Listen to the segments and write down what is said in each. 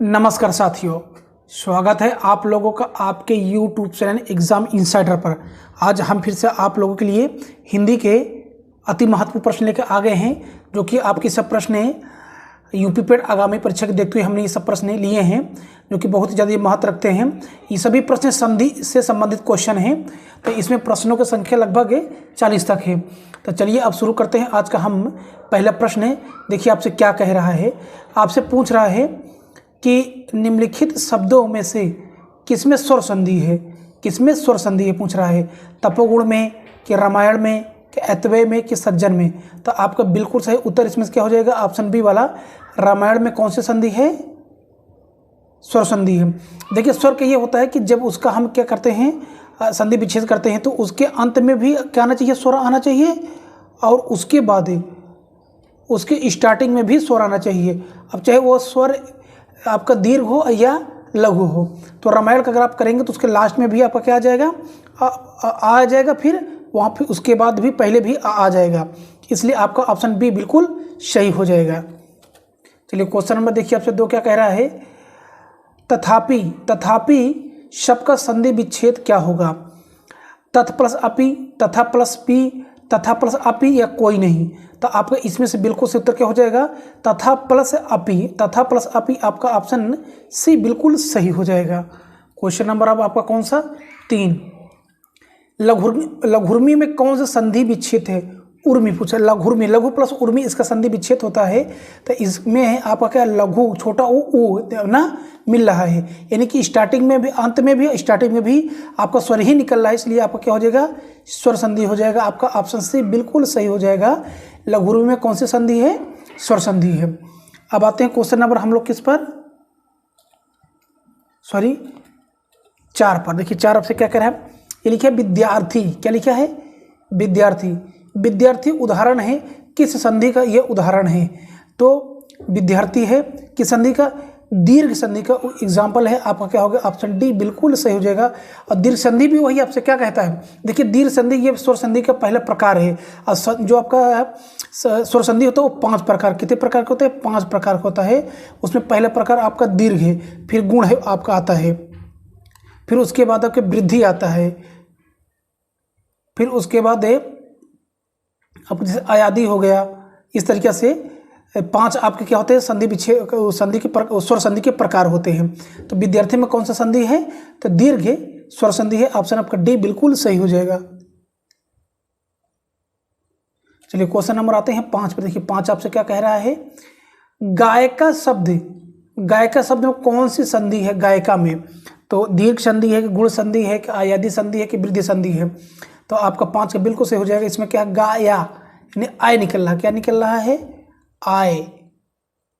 नमस्कार साथियों, स्वागत है आप लोगों का आपके YouTube चैनल एग्ज़ाम इनसाइडर पर। आज हम फिर से आप लोगों के लिए हिंदी के अति महत्वपूर्ण प्रश्न लेकर आ गए हैं, जो कि आपके सब प्रश्न यूपी पेड आगामी परीक्षा के देखते हुए हमने ये सब प्रश्न लिए हैं, जो कि बहुत ही ज़्यादा महत्व रखते हैं। ये सभी प्रश्न संधि से संबंधित क्वेश्चन हैं, तो इसमें प्रश्नों की संख्या लगभग 40 तक है। तो चलिए अब शुरू करते हैं। आज का हम पहला प्रश्न देखिए आपसे क्या कह रहा है। आपसे पूछ रहा है कि निम्नलिखित शब्दों में से किसमें स्वर संधि है, किसमें स्वर संधि है पूछ रहा है। तपोगुण में, कि रामायण में, कि ऐतवेय में, कि सज्जन में। तो आपका बिल्कुल सही उत्तर इसमें क्या हो जाएगा, ऑप्शन बी वाला। रामायण में कौन सी संधि है, स्वर संधि है। देखिए स्वर का ये होता है कि जब उसका हम क्या करते हैं, संधि विच्छेद करते हैं, तो उसके अंत में भी क्या आना चाहिए, स्वर आना चाहिए, और उसके बाद उसके स्टार्टिंग में भी स्वर आना चाहिए। अब चाहे वो स्वर आपका दीर्घ हो या लघु हो। तो रामायण का अगर आप करेंगे तो उसके लास्ट में भी आपका क्या आ जाएगा, आ जाएगा, फिर वहाँ फिर उसके बाद भी पहले भी आ जाएगा। इसलिए आपका ऑप्शन बी बिल्कुल सही हो जाएगा। चलिए क्वेश्चन नंबर देखिए आपसे 2 क्या कह रहा है। तथापि, तथापि शब्द का संधि विच्छेद क्या होगा। तथ प्लस अपि, तथा प्लस पी, तथा प्लस अपि, या कोई नहीं। तो आपका इसमें से बिल्कुल से उत्तर क्या हो जाएगा, तथा प्लस अपि। तथा प्लस अपि आपका ऑप्शन सी बिल्कुल सही हो जाएगा। क्वेश्चन नंबर अब आपका कौन सा, 3। लघुर्मी में कौन सा संधि विच्छेद है। उर्मी पूछा, लघुर्मी, लघु प्लस उर्मी इसका संधि विच्छेद होता है। तो इसमें आपका क्या, लघु छोटा ऊ ना मिल रहा है, यानी कि स्टार्टिंग में भी, अंत में भी, स्टार्टिंग में भी आपका स्वर ही निकल रहा है, इसलिए आपका क्या हो जाएगा, स्वर संधि हो जाएगा। आपका ऑप्शन सी बिल्कुल सही हो जाएगा। लघुर्मी में कौन सी संधि है, स्वर संधि है। अब आते हैं क्वेश्चन नंबर हम लोग किस पर, 4 पर। देखिए 4 आपसे क्या कह रहा है, ये लिखा है विद्यार्थी। क्या लिखा है, विद्यार्थी। विद्यार्थी उदाहरण है किस संधि का, ये उदाहरण है। तो विद्यार्थी है किस संधि का, दीर्घ संधि का एग्जाम्पल है। आपका क्या होगा, ऑप्शन डी बिल्कुल सही हो जाएगा। और दीर्घ संधि भी वही आपसे क्या कहता है, देखिए दीर्घ संधि ये स्वर संधि का पहला प्रकार है। और जो आपका स्वर संधि होता है वो 5 प्रकार, कितने प्रकार का होता है, 5 प्रकार का होता है। उसमें पहला प्रकार आपका दीर्घ है, फिर गुण है आपका आता है, फिर उसके बाद आपके वृद्धि आता है, फिर उसके बाद है अब जैसे अयादी हो गया। इस तरीके से 5 आपके क्या होते हैं, संधि विच्छेद संधि के स्वर संधि के प्रकार होते हैं। तो विद्यार्थी में कौन सा संधि है, तो दीर्घ स्वर संधि है। ऑप्शन आपका डी बिल्कुल सही हो जाएगा। चलिए क्वेश्चन नंबर आते हैं 5 पर। देखिए 5 आपसे क्या कह रहा है, गायिका शब्द, गायिका शब्द में कौन सी संधि है गायिका में। तो दीर्घ संधि है, कि गुण संधि है, कि अयादी संधि है, कि वृद्धि संधि है। तो आपका 5 का बिल्कुल सही हो जाएगा। इसमें क्या, गाया यानी आय निकल रहा है। क्या निकल रहा है, आय।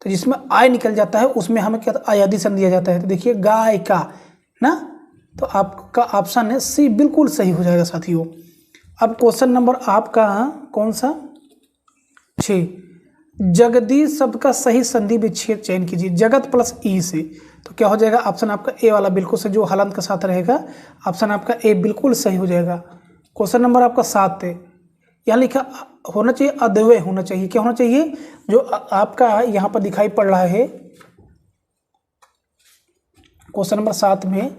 तो जिसमें आय निकल जाता है उसमें हमें क्या अयादी संधि दिया जाता है। तो देखिए गायिका ना, तो आपका ऑप्शन है सी बिल्कुल सही हो जाएगा साथियों। अब क्वेश्चन नंबर आपका कौन सा, 6। जगदीश शब्द का सही संधि विच्छेद चयन कीजिए, जगत प्लस ई से। तो क्या हो जाएगा, ऑप्शन आपका ए वाला बिल्कुल से, जो हलंत के साथ रहेगा। ऑप्शन आपका ए बिल्कुल सही हो जाएगा। क्वेश्चन नंबर आपका 7 है। यहाँ लिखा होना चाहिए अद्वय होना चाहिए। क्या होना चाहिए, जो आपका यहाँ पर दिखाई पड़ रहा है क्वेश्चन नंबर 7 में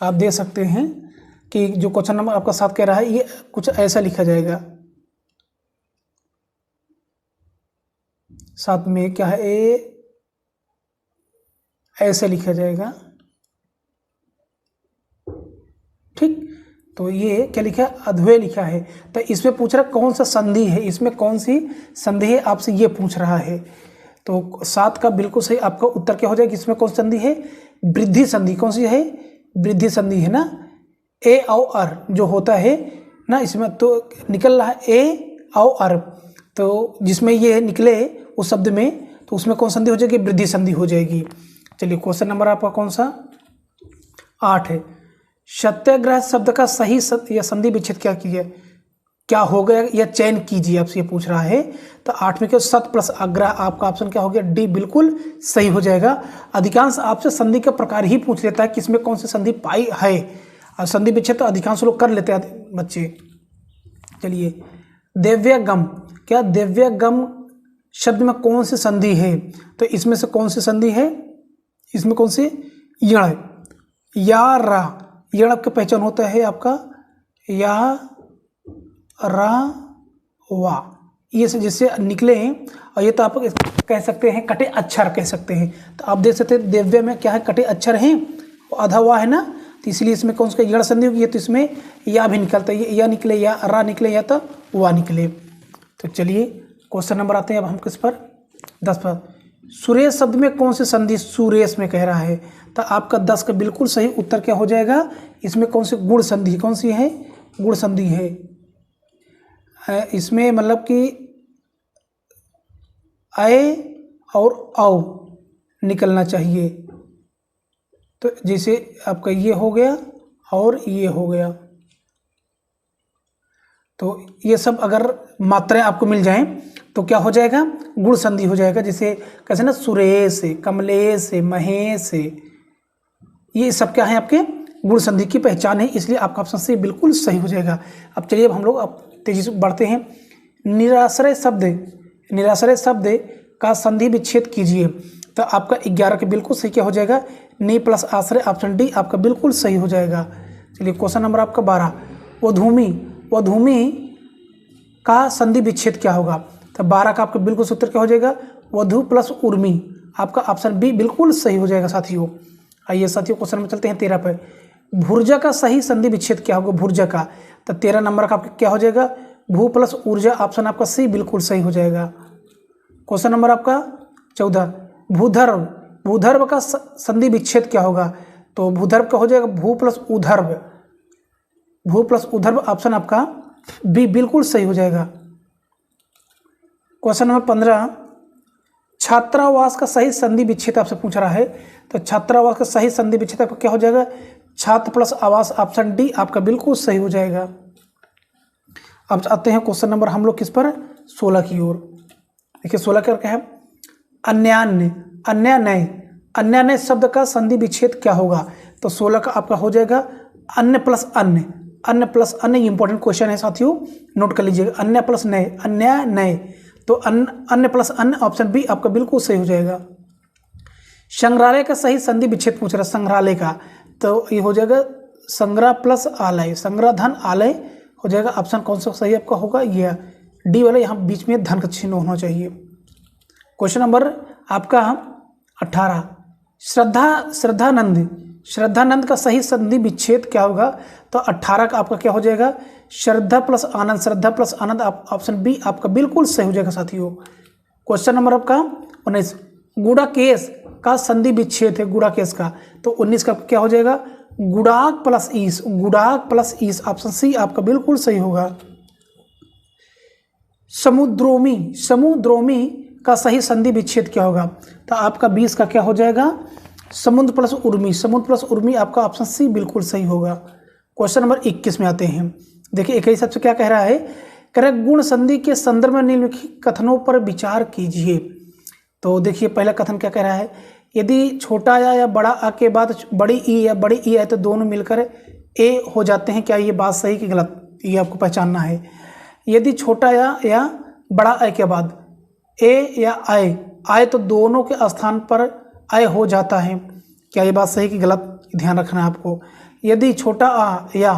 आप देख सकते हैं कि जो क्वेश्चन नंबर आपका 7 कह रहा है, ये कुछ ऐसा लिखा जाएगा। 7 में क्या है, ऐसे लिखा जाएगा, ठीक। तो ये क्या लिखा है, अद्वय लिखा है। तो इसमें पूछ रहा कौन सा संधि है, इसमें कौन सी संधि है, आपसे ये पूछ रहा है। तो 7 का बिल्कुल सही आपका उत्तर क्या हो जाएगा, इसमें कौन सी संधि है, वृद्धि संधि। कौन सी है, वृद्धि संधि है ना। ए और अर जो होता है ना, इसमें तो निकल रहा है ए और अर। तो जिसमें ये निकले उस शब्द में, तो उसमें कौन संधि हो जाएगी, वृद्धि संधि हो जाएगी। चलिए क्वेश्चन नंबर आपका कौन सा, 8 है। सत्याग्रह शब्द का सही या संधि विच्छेद क्या कीजिए, क्या हो गया या चयन कीजिए, आपसे ये पूछ रहा है। तो 8 में क्या, सत प्लस आग्रह। आपका ऑप्शन क्या हो गया, डी बिल्कुल सही हो जाएगा। अधिकांश आपसे संधि का प्रकार ही पूछ लेता है कि इसमें कौन सी संधि पाई है, और संधि विच्छेद तो अधिकांश लोग कर लेते हैं बच्चे। चलिए दिव्यगम, क्या दिव्यगम शब्द में कौन सी संधि है, तो इसमें से कौन सी संधि है, इसमें कौन से यण, या रा, यण आपका पहचान होता है आपका या रा वा, ये से जिससे निकले हैं। और ये तो आप कह सकते हैं कटे अक्षर कह सकते हैं। तो आप देख सकते हैं दिव्य में क्या है, कटे अक्षर हैं, आधा वा है ना, तो इसलिए इसमें कौन सा यण संधि होगी, तो इसमें या भी निकलता है, या निकले या रा निकले या तो वा निकले। तो चलिए क्वेश्चन नंबर आते हैं अब हम किस पर, 10 पर। सुरेश शब्द में कौन सी संधि सुरेश में कह रहा है, तो आपका 10 का बिल्कुल सही उत्तर क्या हो जाएगा, इसमें कौन सी गुण संधि, कौन सी है, गुण संधि है। इसमें मतलब कि आए और आओ निकलना चाहिए। तो जैसे आपका ये हो गया और ये हो गया, तो ये सब अगर मात्राएं आपको मिल जाएं तो क्या हो जाएगा, गुण संधि हो जाएगा। जैसे कैसे ना, सुरेश, कमलेश, महेश, ये सब क्या है आपके गुण संधि की पहचान है, इसलिए आपका ऑप्शन सी बिल्कुल सही हो जाएगा। अब चलिए अब हम लोग अब तेजी से बढ़ते हैं। निराश्रय शब्द, निराश्रय शब्द का संधि विच्छेद कीजिए, तो आपका 11 के बिल्कुल सही क्या हो जाएगा, नि प्लस आश्रय, ऑप्शन डी आपका बिल्कुल सही हो जाएगा। चलिए क्वेश्चन नंबर आपका 12, वधूमि, वधूमि का संधि विच्छेद क्या होगा, तो 12 का आपका बिल्कुल उत्तर क्या हो जाएगा, वधु प्लस उर्मी, आपका ऑप्शन बी बिल्कुल सही हो जाएगा साथियों। आइए साथियों क्वेश्चन में चलते हैं 13 पर। भुर्जा का सही संधि विच्छेद क्या होगा, भुर्जा का, तो 13 नंबर का आपका क्या हो जाएगा, भू प्लस ऊर्जा, ऑप्शन आपका सी बिल्कुल सही हो जाएगा। क्वेश्चन नंबर आपका 14, भूधर्व, भूधर्व का संधि विच्छेद क्या होगा, तो भूधर्व का हो जाएगा भू प्लस उधर्व, भू प्लस उधर्व, ऑप्शन आपका बी बिल्कुल सही हो जाएगा। क्वेश्चन नंबर 15, छात्रावास का सही संधि विच्छेद आपसे पूछ रहा है, तो छात्रावास का सही संधि विच्छेद आपका क्या हो जाएगा, छात्र प्लस आवास, ऑप्शन डी आपका बिल्कुल सही हो जाएगा। अब आते हैं क्वेश्चन नंबर हम लोग किस पर, 16 की ओर। देखिए 16 क्या है, अन्यान्य, अन्यान्य, अन्यान्य शब्द का संधि विच्छेद क्या होगा, तो 16 का आपका हो जाएगा अन्य प्लस अन्य, अन्य प्लस अन्य, इंपॉर्टेंट क्वेश्चन है साथियों, नोट कर लीजिएगा, अन्य प्लस नए, अन्य नए, तो अन्य प्लस अन्य, ऑप्शन बी आपका बिल्कुल सही हो जाएगा। संग्रहालय का सही संधि विच्छेद पूछ रहा है, संग्रहालय का, तो ये हो जाएगा संग्रह प्लस आलय, संग्रह धन आलय हो जाएगा, ऑप्शन कौन सा सही आपका होगा, ये डी वाला, यहाँ बीच में धन का चिन्ह होना चाहिए। क्वेश्चन नंबर आपका 18, श्रद्धा, श्रद्धानंद, श्रद्धानंद का सही संधि विच्छेद क्या होगा, तो 18 का आपका क्या हो जाएगा, श्रद्धा प्लस आनंद, श्रद्धा प्लस आनंद, ऑप्शन बी आपका बिल्कुल सही हो जाएगा साथियों। क्वेश्चन नंबर आपका 19, गुड़ाकेश का संधि विच्छेद है, गुड़ाकेश का, तो 19 का क्या हो जाएगा, गुड़ाक प्लस ईस, गुड़ाक प्लस ईस, ऑप्शन सी आपका बिल्कुल सही होगा। समुद्रोमी, समुद्रोमी का सही संधि विच्छेद क्या होगा, तो आपका 20 का क्या हो जाएगा, समुद्र प्लस उर्मी, समुद्र प्लस उर्मी, आपका ऑप्शन सी बिल्कुल सही होगा। क्वेश्चन नंबर 21 में आते हैं। देखिए 21 सबसे क्या कह रहा है, कह रहा है गुण संधि के संदर्भ में निम्नलिखित कथनों पर विचार कीजिए। तो देखिए पहला कथन क्या कह रहा है, यदि छोटा या बड़ा आ के बाद बड़ी ई या बड़ी ई आए तो दोनों मिलकर ए हो जाते हैं, क्या ये बात सही कि गलत, ये आपको पहचानना है। यदि छोटा या बड़ा आ के बाद ए या आए आए तो दोनों के स्थान पर आए हो जाता है, क्या ये बात सही कि गलत, ध्यान रखना है आपको। यदि छोटा आ या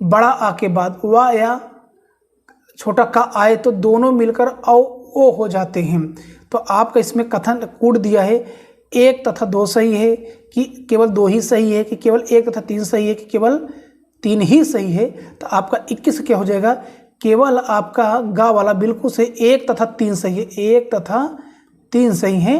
बड़ा आ के बाद वा या छोटा का आए तो दोनों मिलकर औ ओ हो जाते हैं, तो आपका इसमें कथन कूट दिया है, एक तथा दो सही है कि केवल दो ही सही है, कि केवल एक तथा तीन सही है, कि केवल तीन ही सही है, तो आपका 21 क्या हो जाएगा, केवल आपका गा वाला बिल्कुल से एक तथा तीन सही है, एक तथा तीन सही है,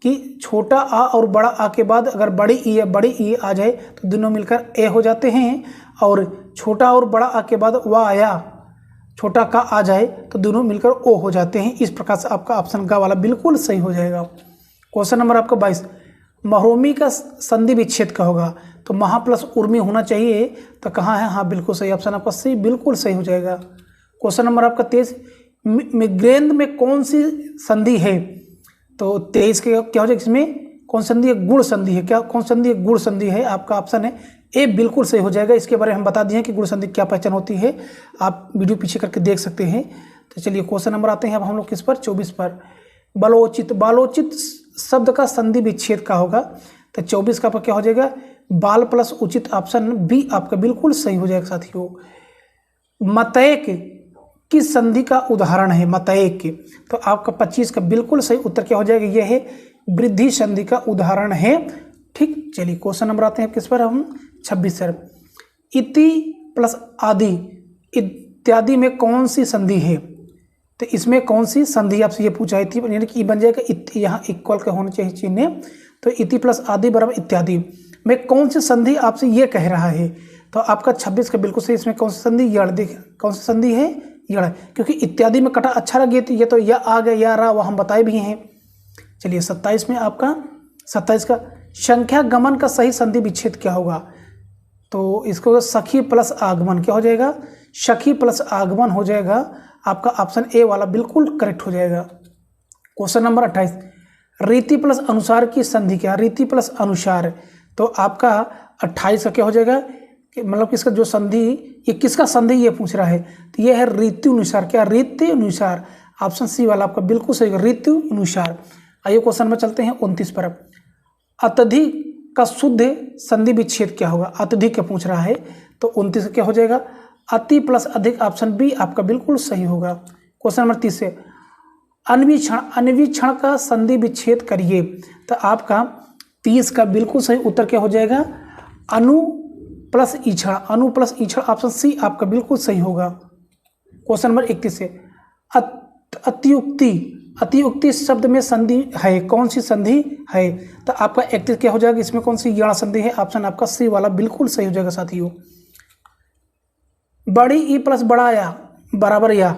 कि छोटा आ और बड़ा आ के बाद अगर बड़ी ई या बड़ी ई आ जाए तो दोनों मिलकर ए हो जाते हैं, और छोटा और बड़ा आ के बाद वा या छोटा का आ जाए तो दोनों मिलकर ओ हो जाते हैं। इस प्रकार से आपका ऑप्शन गा वाला बिल्कुल सही हो जाएगा। क्वेश्चन नंबर आपका 22, महोमी का संधि विच्छेद का होगा, तो महा प्लस उर्मी होना चाहिए, तो कहाँ है, हाँ बिल्कुल सही, ऑप्शन आपका सी बिल्कुल सही हो जाएगा। क्वेश्चन नंबर आपका 23, मिग्रेंद में कौन सी संधि है, तो 23 के क्या हो जाएगा, इसमें कौन संधि है, गुण संधि है, क्या कौन संधि है, गुण संधि है, आपका ऑप्शन है ए बिल्कुल सही हो जाएगा। इसके बारे में हम बता दिए कि गुण संधि क्या पहचान होती है, आप वीडियो पीछे करके देख सकते हैं। तो चलिए क्वेश्चन नंबर आते हैं अब हम लोग किस पर, 24 पर। बालोचित, बालोचित शब्द का संधि विच्छेद का होगा, तो 24 का आपका क्या हो जाएगा, बाल प्लस उचित, ऑप्शन बी आपका बिल्कुल सही हो जाएगा साथियों। मतैक किस संधि का उदाहरण है, मतैक, तो आपका 25 का बिल्कुल सही उत्तर क्या हो जाएगा, यह है वृद्धि संधि का उदाहरण है। ठीक, चलिए क्वेश्चन नंबर आते हैं किस पर, हम 26 सर। इति प्लस आदि इत्यादि में कौन सी संधि है, तो इसमें कौन सी संधि आपसे ये पूछा है, यानी कि बन जाएगा इति, यहाँ इक्वल का होना चाहिए चिन्ह, तो इति प्लस आदि बराबर इत्यादि में कौन सी संधि आपसे ये कह रहा है, तो आपका 26 का बिल्कुल सही, इसमें कौन सी संधि, यड़, देख कौन सी संधि है, यड़, क्योंकि इत्यादि में कटा अच्छा लगे, ये तो या आ गया या रहा, वह हम बताए भी हैं। चलिए 27 में आपका, 27 का संख्या गमन का सही संधि विच्छेद क्या होगा, तो इसको सखी प्लस आगमन क्या हो जाएगा, सखी प्लस आगमन हो जाएगा, आपका ऑप्शन ए वाला बिल्कुल करेक्ट हो जाएगा। क्वेश्चन नंबर 28, रीति प्लस अनुसार की संधि क्या, रीति प्लस अनुसार, तो आपका 28 का क्या हो जाएगा, कि मतलब किसका जो संधि, ये किसका संधि ये पूछ रहा है, तो ये है रीति अनुसार, क्या रीति अनुसार, ऑप्शन सी वाला आपका बिल्कुल सही, रीति अनुसार। आइए क्वेश्चन में चलते हैं 29 पर। अत्यधिक का शुद्ध संधि विच्छेद क्या होगा, अत्यधिक का पूछ रहा है, तो 29 क्या हो जाएगा, अति प्लस अधिक, ऑप्शन बी आपका बिल्कुल सही होगा। क्वेश्चन नंबर 30 से अन्वीक्षण, अन्वीक्षण का संधि विच्छेद करिए, तो आपका 30 का बिल्कुल सही उत्तर क्या हो जाएगा, अनु प्लस ईक्षण, अनु प्लस ईक्षण, ऑप्शन सी आपका बिल्कुल सही होगा। क्वेश्चन नंबर 31 से अतियुक्ति, अतियुक्ति शब्द में संधि है, कौन सी संधि है, तो आपका 31 क्या हो जाएगा, इसमें कौन सी यण संधि है, ऑप्शन आपका सी वाला बिल्कुल सही हो जाएगा साथियों। बड़ी ई प्लस बड़ा या बराबर या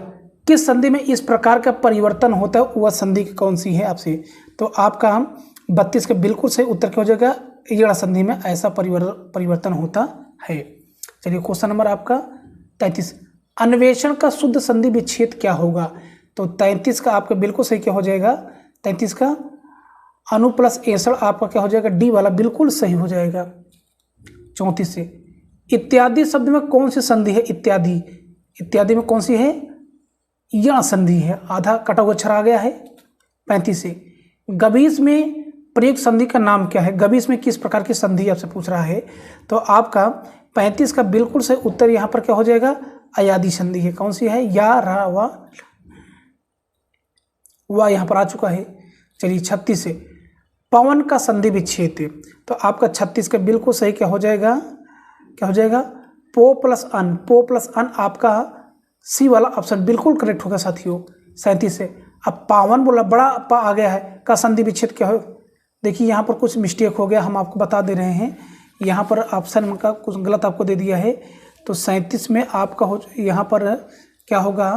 किस संधि में इस प्रकार का परिवर्तन होता है, वह संधि कौन सी है आपसे, तो आपका 32 का बिल्कुल सही उत्तर क्या हो जाएगा, यण संधि में ऐसा परिवर्तन होता है। चलिए क्वेश्चन नंबर आपका 33, अन्वेषण का शुद्ध संधि विच्छेद क्या होगा, तो 33 का आपका बिल्कुल सही क्या हो जाएगा, 33 का अनु प्लस एसड़ आपका क्या हो जाएगा, डी वाला बिल्कुल सही हो जाएगा। 34 से इत्यादि शब्द में कौन सी संधि है, इत्यादि, इत्यादि में कौन सी है, यण संधि है, आधा कटा हुआ अक्षर आ गया है। 35 से गबीस में प्रयुक्त संधि का नाम क्या है, गबीस में किस प्रकार की संधि आपसे पूछ रहा है, तो आपका 35 का बिल्कुल सही उत्तर यहाँ पर क्या हो जाएगा, अयादि संधि है, कौन सी है, या रा वा यहाँ पर आ चुका है। चलिए 36 से पवन का संधि विच्छेद, तो आपका 36 का बिल्कुल सही क्या हो जाएगा, क्या हो जाएगा, पो प्लस अन, पो प्लस अन आपका सी वाला ऑप्शन बिल्कुल करेक्ट होगा साथियों। 37 से अब पावन बोला, बड़ा पा आ गया है, का संधि विच्छेद क्या हो, देखिए यहाँ पर कुछ मिस्टेक हो गया, हम आपको बता दे रहे हैं, यहाँ पर ऑप्शन का कुछ गलत आपको दे दिया है, तो 37 में आपका हो, यहाँ पर क्या होगा,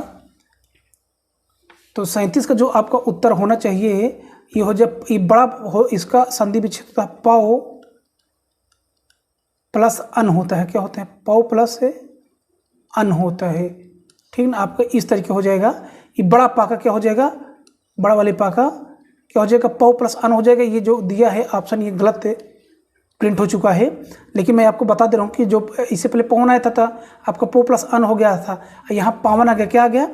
तो 37 का जो आपका उत्तर होना चाहिए ये हो, जब ये बड़ा हो, इसका संधि विच्छेद पाओ प्लस अन होता है, क्या होता है, पाओ प्लस अन होता है, ठीक ना, आपका इस तरीके हो जाएगा, ये बड़ा पा का क्या हो जाएगा, बड़ा वाले पा का क्या हो जाएगा, पाओ प्लस अन हो जाएगा। ये जो दिया है ऑप्शन ये गलत प्रिंट हो चुका है, लेकिन मैं आपको बता दे रहा हूँ कि जो इससे पहले पवन आया था आपका पो प्लस अन हो गया था, यहाँ पावन आ गया, क्या आ गया,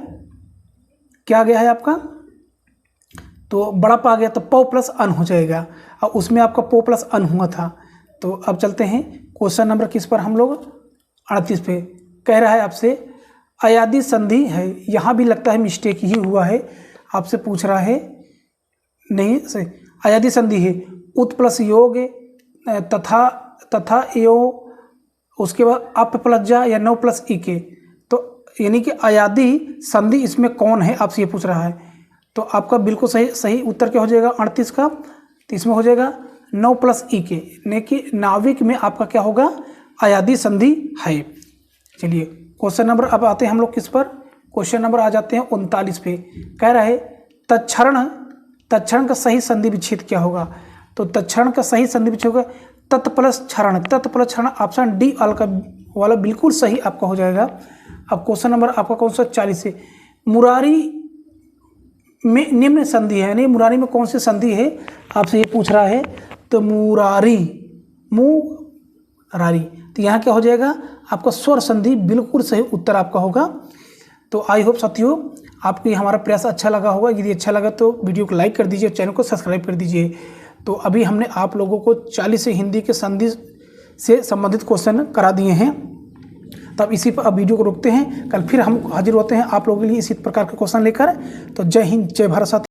क्या आ गया है आपका, तो बड़ा पा गया, तो पो प्लस अन हो जाएगा, और उसमें आपका पो प्लस अन हुआ था। तो अब चलते हैं क्वेश्चन नंबर किस पर हम लोग, 38 पे कह रहा है आपसे अयादि संधि है, यहाँ भी लगता है मिस्टेक ही हुआ है, आपसे पूछ रहा है, नहीं सही, अयादि संधि है उत प्लस योग तथा यो, उसके बाद अप प्लस जा या नौ प्लस ई के, तो यानी कि अयादि संधि इसमें कौन है आपसे ये पूछ रहा है, तो आपका बिल्कुल सही उत्तर क्या हो जाएगा 38 का, तो इसमें हो जाएगा 9 प्लस ई के, यानी कि नाविक में आपका क्या होगा, अयादि संधि है। चलिए क्वेश्चन नंबर अब आते हैं हम लोग किस पर, क्वेश्चन नंबर आ जाते हैं 39 पे, कह रहा है तत्क्षरण का सही संधि विच्छेद क्या होगा, तो तत्क्षरण का सही संधि विच्छेद होगा तत् प्लस क्षरण, ऑप्शन डी वाला बिल्कुल सही आपका हो जाएगा। अब क्वेश्चन नंबर आपका कौन सा 40 से मुरारी में निम्न संधि है, यानी मुरारी में कौन सी संधि है आपसे ये पूछ रहा है, तो मुरारी, तो यहाँ क्या हो जाएगा आपका स्वर संधि, बिल्कुल सही उत्तर आपका होगा। तो आई होप साथियों आपको हमारा प्रयास अच्छा लगा होगा, यदि अच्छा लगा तो वीडियो को लाइक कर दीजिए, चैनल को सब्सक्राइब कर दीजिए। तो अभी हमने आप लोगों को 40 से हिंदी के संधि से संबंधित क्वेश्चन करा दिए हैं। तब इसी पर अब वीडियो को रोकते हैं, कल फिर हम हाजिर होते हैं आप लोगों के लिए इसी प्रकार के क्वेश्चन लेकर। तो जय हिंद, जय भारत साथियों।